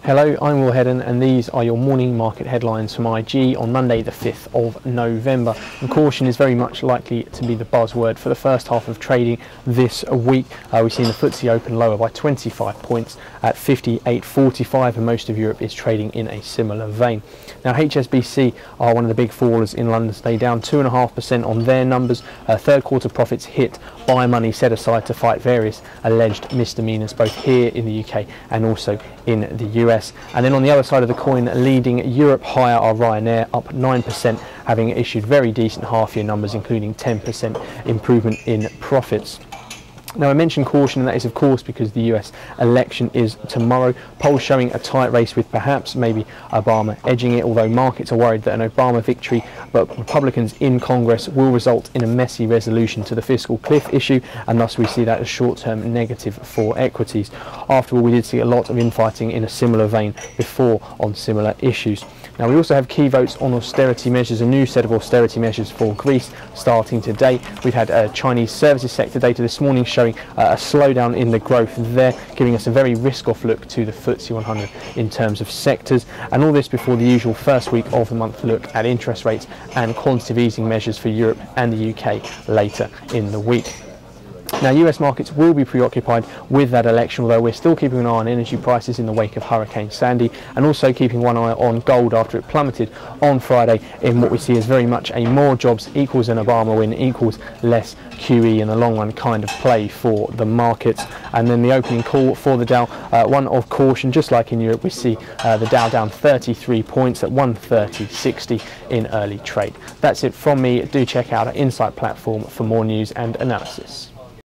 Hello, I'm Will Hedden and these are your morning market headlines from IG on Monday the 5th of November. And caution is very much likely to be the buzzword for the first half of trading this week. We've seen the FTSE open lower by 25 points at 58.45 and most of Europe is trading in a similar vein. Now HSBC are one of the big fallers in London today, down 2.5% on their numbers. Third quarter profits hit by money set aside to fight various alleged misdemeanors both here in the UK and also in the US. And then on the other side of the coin, leading Europe higher are Ryanair, up 9%, having issued very decent half-year numbers, including 10% improvement in profits. Now I mentioned caution, and that is of course because the US election is tomorrow. Polls showing a tight race with perhaps maybe Obama edging it, although markets are worried that an Obama victory but Republicans in Congress will result in a messy resolution to the fiscal cliff issue, and thus we see that as short-term negative for equities. After all, we did see a lot of infighting in a similar vein before on similar issues. Now we also have key votes on austerity measures, a new set of austerity measures for Greece starting today. We've had Chinese services sector data this morning showing a slowdown in the growth there, giving us a very risk-off look to the FTSE 100 in terms of sectors, and all this before the usual first week of the month look at interest rates and quantitative easing measures for Europe and the UK later in the week. Now US markets will be preoccupied with that election, although we're still keeping an eye on energy prices in the wake of Hurricane Sandy, and also keeping one eye on gold after it plummeted on Friday in what we see as very much a more jobs equals an Obama win equals less QE in the long run kind of play for the markets. And then the opening call for the Dow, one of caution, just like in Europe. We see the Dow down 33 points at 130.60 in early trade. That's it from me. Do check out our Insight platform for more news and analysis.